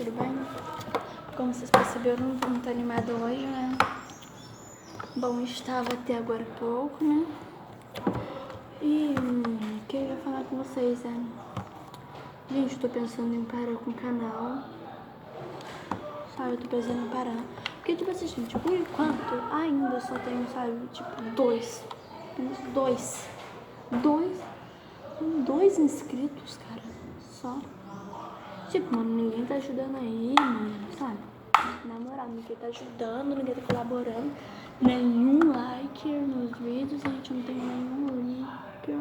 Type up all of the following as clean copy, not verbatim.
tudo bem? Como vocês perceberam, não tô animada hoje, né? Bom, estava até agora há pouco, né? E queria falar com vocês, né? Gente, eu tô pensando em parar com o canal. Sabe, eu tô pensando em parar. Porque, tipo assim, gente, por enquanto, ainda eu só tenho, sabe, tipo, dois inscritos, cara, só. Tipo, mano, ninguém tá ajudando aí, mano, sabe? Na moral, ninguém tá ajudando, ninguém tá colaborando. Nenhum like nos vídeos, a gente não tem nenhum like.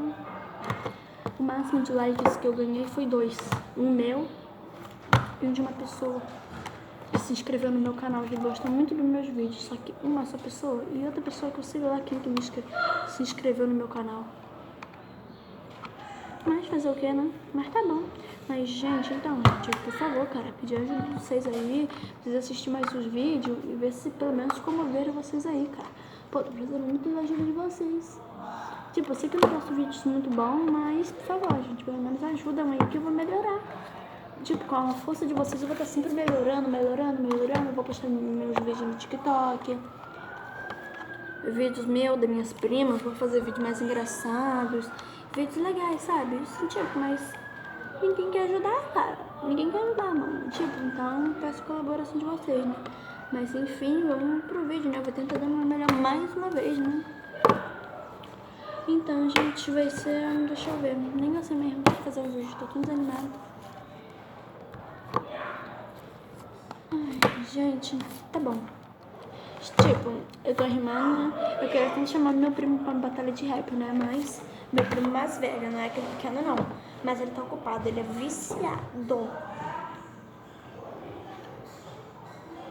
O máximo de likes que eu ganhei foi 2. Um meu e um de uma pessoa que se inscreveu no meu canal, que gosta muito dos meus vídeos. Só que uma só pessoa e outra pessoa que eu sei lá quem que se inscreveu no meu canal. Mas fazer o que, né? Mas tá bom. Mas, gente, então, gente, por favor, cara, pedir ajuda de vocês aí, vocês assistirem mais os vídeos e ver se pelo menos comoveram vocês aí, cara. Pô, tô precisando muito da ajuda de vocês. Tipo, eu sei que eu não posto vídeos muito bons, mas, por favor, gente, pelo menos ajudam aí que eu vou melhorar. Tipo, com a força de vocês eu vou estar sempre melhorando. Eu vou postar meus vídeos no TikTok, vídeos meus, das minhas primas, vou fazer vídeos mais engraçados, vídeos legais, sabe? Isso, tipo, mas ninguém quer ajudar, cara. Ninguém quer ajudar, mano. Tipo, então peço colaboração de vocês, né? Mas enfim, vamos pro vídeo, né? Eu vou tentar dar uma melhor mais uma vez, né? Então, gente, vai ser... Deixa eu ver. Nem eu sei mesmo fazer o vídeo, tô tudo desanimada. Ai, gente, tá bom. Tipo, eu tô rimando, né? Eu quero até chamar meu primo pra uma batalha de rap, né? Mas meu primo mais velho, não é aquele pequeno, não. Mas ele tá ocupado, ele é viciado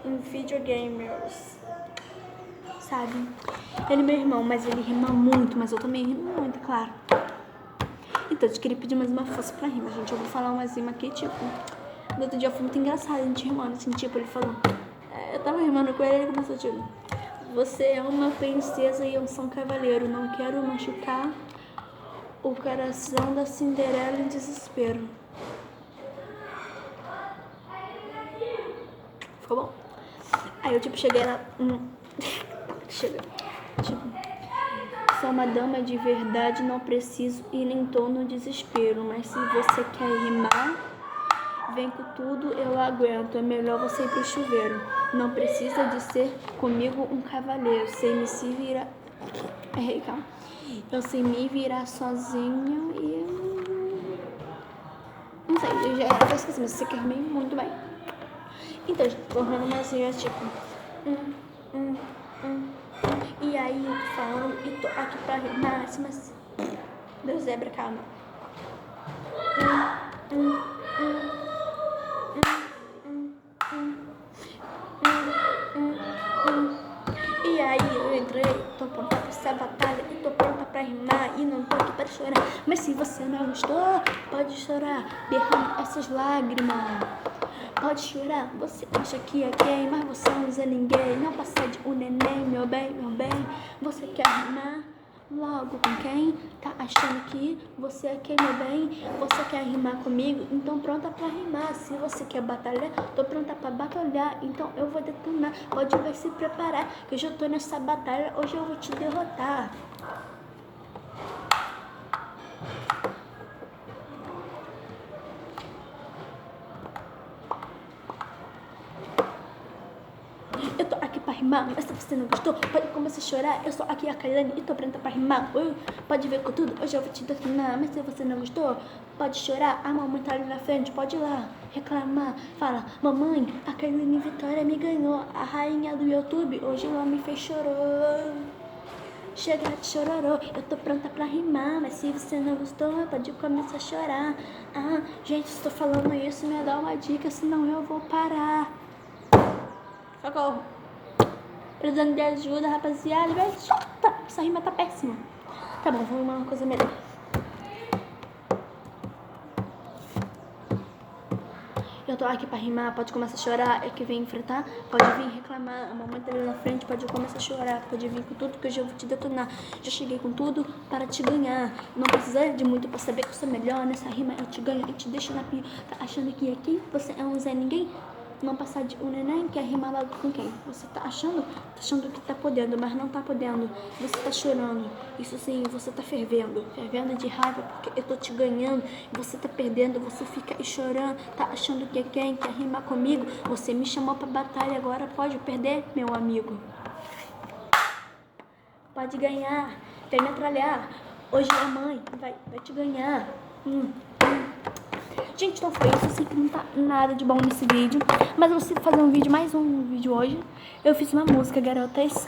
em videogamers, sabe? Ele é meu irmão, mas ele rima muito, mas eu também rimo muito, claro. Então, eu queria pedir mais uma força pra rima, gente. Eu vou falar umas rimas aqui, tipo... No outro dia foi muito engraçado a gente rimando, assim, tipo, ele falou... Eu tava rimando com ele e ele começou, tipo... Você é uma princesa e eu sou um cavaleiro. Não quero machucar o coração da Cinderela em desespero. Ficou bom? Aí eu, tipo, cheguei lá... Tipo... Sou uma dama de verdade, não preciso ir em tom no desespero. Mas se você quer rimar, vem com tudo, eu aguento. É melhor você ir pro chuveiro. Não precisa de ser comigo um cavaleiro. Sei me se virar... calma. Eu sei me virar sozinho e... Não sei, eu já esqueci, mas você quer rimar muito bem. Então, tô rimando umas rimas tipo... E aí, eu tô falando e tô aqui pra rimar, mas... Deu zebra, calma. E aí, eu entrei, tô pronta pra essa batalha e tô pronta pra rimar e não tô aqui pra chorar. Mas se você não gostou, pode chorar, derrama essas lágrimas. Pode chorar, você acha que é quem, mas você não usa ninguém. Não passa de um neném, meu bem, meu bem. Você quer rimar logo com quem? Tá achando que você é quem, meu bem? Você quer rimar comigo? Então pronta pra rimar. Se você quer batalhar, tô pronta pra batalhar. Então eu vou detonar, pode vai se preparar, que hoje eu tô nessa batalha, hoje eu vou te derrotar. Eu tô aqui pra rimar, mas se você não gostou, pode começar a chorar. Eu sou aqui a Kailane e tô pronta pra rimar. Pode ver com tudo, hoje eu vou te detonar. Mas se você não gostou, pode chorar. A mamãe tá ali na frente, pode ir lá reclamar. Fala, mamãe, a Kailane Vitória me ganhou. A rainha do YouTube, hoje ela me fez chorar. Chega de chororô, eu tô pronta pra rimar. Mas se você não gostou, pode começar a chorar. Gente, estou falando isso, me dá uma dica, senão eu vou parar. Socorro. Precisando de ajuda, rapaziada. Essa rima tá péssima. Tá bom, vamos uma coisa melhor. Eu tô aqui pra rimar, pode começar a chorar. É que vem enfrentar, pode vir reclamar. A mamãe tá ali na frente, pode começar a chorar. Pode vir com tudo que hoje eu vou te detonar. Já cheguei com tudo para te ganhar. Não precisa de muito pra saber que eu sou melhor. Nessa rima eu te ganho e te deixo na pior. Tá achando que aqui você é um Zé Ninguém? não passar de um neném, quer rimar logo com quem? Você tá achando que tá podendo, mas não tá podendo. Você tá chorando. Isso sim, você tá fervendo de raiva porque eu tô te ganhando. Você tá perdendo, você fica aí chorando. Tá achando que é quem quer rimar comigo? Você me chamou pra batalha, agora pode perder, meu amigo. Pode ganhar, vem metralhar. Hoje a mãe vai te ganhar. Gente, então foi isso. Eu sei que não tá nada de bom nesse vídeo, mas eu vou fazer mais um vídeo hoje. Eu fiz uma música, garotas.